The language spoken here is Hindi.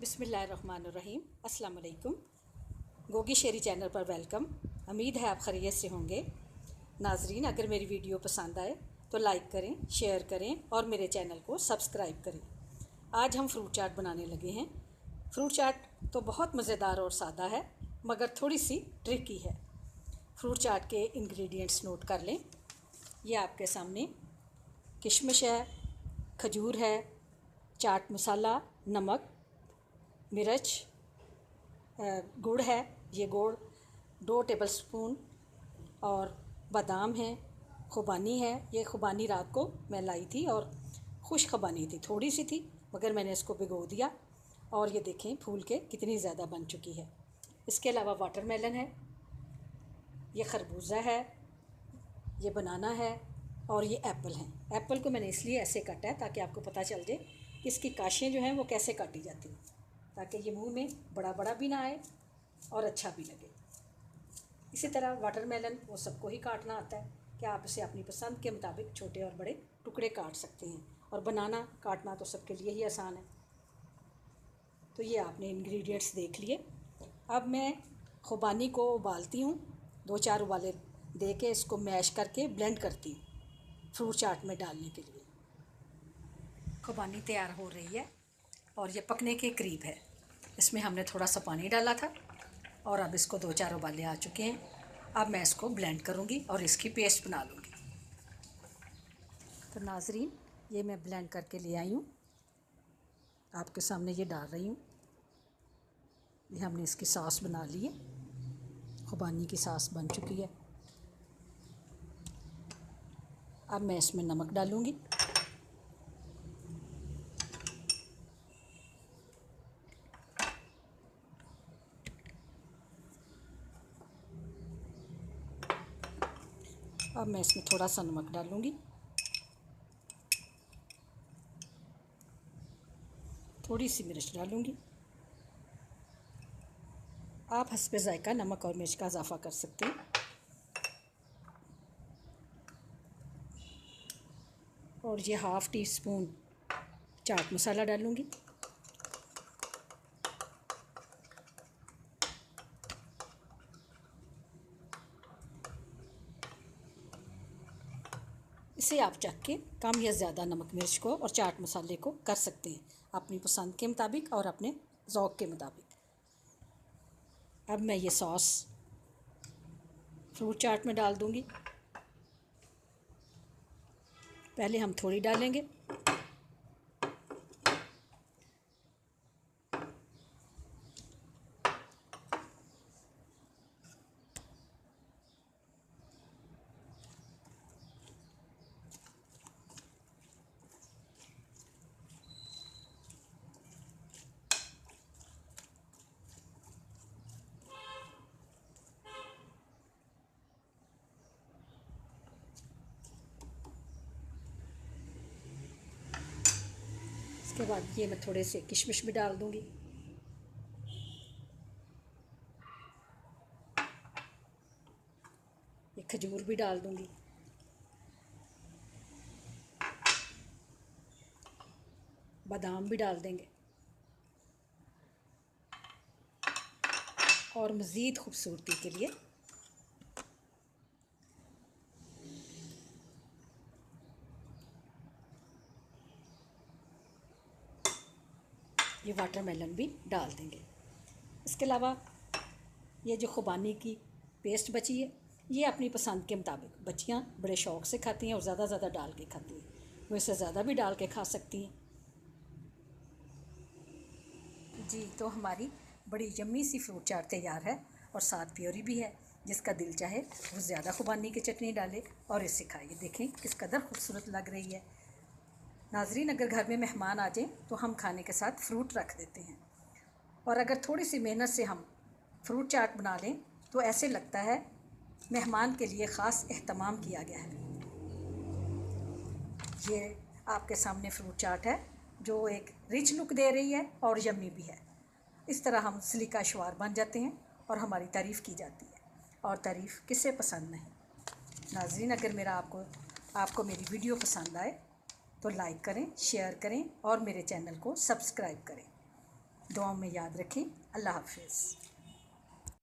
बिस्मिल्लाहिर्रहमानिर्रहीम। अस्सलाम वालेकुम। गोगी शेरी चैनल पर वेलकम। उम्मीद है आप खैरियत से होंगे। नाजरीन, अगर मेरी वीडियो पसंद आए तो लाइक करें, शेयर करें और मेरे चैनल को सब्सक्राइब करें। आज हम फ्रूट चाट बनाने लगे हैं। फ्रूट चाट तो बहुत मज़ेदार और सादा है, मगर थोड़ी सी ट्रिकी है। फ्रूट चाट के इंग्रेडिएंट्स नोट कर लें। ये आपके सामने किशमिश है, खजूर है, चाट मसाला, नमक, मिर्च, गुड़ है। ये गुड़ 2 टेबलस्पून और बादाम है, खुबानी है। ये खुबानी रात को मैं लाई थी और खुश खुबानी थी, थोड़ी सी थी मगर मैंने इसको भिगो दिया और ये देखें फूल के कितनी ज़्यादा बन चुकी है। इसके अलावा वाटरमेलन है, ये खरबूजा है, ये बनाना है और ये एप्पल है। एप्पल को मैंने इसलिए ऐसे काटा है ताकि आपको पता चल जाए कि इसकी काशियाँ जो हैं वो कैसे काटी जाती हैं, ताकि ये मुंह में बड़ा बड़ा भी ना आए और अच्छा भी लगे। इसी तरह वाटरमेलन वो सबको ही काटना आता है कि आप इसे अपनी पसंद के मुताबिक छोटे और बड़े टुकड़े काट सकते हैं, और बनाना काटना तो सबके लिए ही आसान है। तो ये आपने इंग्रेडिएंट्स देख लिए। अब मैं खुबानी को उबालती हूँ, 2-4 उबाले दे के इसको मैश करके ब्लेंड करती हूँ फ्रूट चाट में डालने के लिए। खुबानी तैयार हो रही है और ये पकने के करीब है। इसमें हमने थोड़ा सा पानी डाला था और अब इसको 2-4 उबाले आ चुके हैं। अब मैं इसको ब्लेंड करूँगी और इसकी पेस्ट बना लूँगी। तो नाजरीन, ये मैं ब्लेंड करके ले आई हूँ, आपके सामने ये डाल रही हूँ। ये हमने इसकी सॉस बना ली है, खुबानी की सॉस बन चुकी है। अब मैं इसमें नमक डालूँगी, अब मैं इसमें थोड़ा सा नमक डालूँगी, थोड़ी सी मिर्च डालूँगी। आप हस्बे ज़ायका नमक और मिर्च का इजाफ़ा कर सकते हैं। और ये 1/2 टीस्पून चाट मसाला डालूँगी। इसे आप चख के कम या ज़्यादा नमक मिर्च को और चाट मसाले को कर सकते हैं अपनी पसंद के मुताबिक और अपने ज़ौक़ के मुताबिक। अब मैं ये सॉस फ्रूट चाट में डाल दूँगी। पहले हम थोड़ी डालेंगे, इसके बाद ये मैं थोड़े से किशमिश भी डाल दूँगी। ये खजूर भी डाल दूँगी। बादाम भी डाल देंगे और मज़ीद खूबसूरती के लिए ये वाटरमेलन भी डाल देंगे। इसके अलावा ये जो खुबानी की पेस्ट बची है, ये अपनी पसंद के मुताबिक, बच्चियाँ बड़े शौक़ से खाती हैं और ज़्यादा डाल के खाती हैं, वो इससे ज़्यादा भी डाल के खा सकती हैं। जी, तो हमारी बड़ी यम्मी सी फ्रूट चाट तैयार है और साथ प्योरी भी है। जिसका दिल चाहे वो ज़्यादा खुबानी की चटनी डाले और इसे खाइए। देखें किस कदर खूबसूरत लग रही है। नाजरीन, अगर घर में मेहमान आ जाएं तो हम खाने के साथ फ्रूट रख देते हैं, और अगर थोड़ी सी मेहनत से हम फ्रूट चाट बना लें तो ऐसे लगता है मेहमान के लिए ख़ास एहतमाम किया गया है। ये आपके सामने फ्रूट चाट है जो एक रिच लुक दे रही है और यम्मी भी है। इस तरह हम सलीका शुआर बन जाते हैं और हमारी तारीफ़ की जाती है, और तारीफ़ किसे पसंद नहीं। नाज़रीन, अगर आपको मेरी वीडियो पसंद आए तो लाइक करें, शेयर करें और मेरे चैनल को सब्सक्राइब करें। दुआओं में याद रखें। अल्लाह हाफिज़।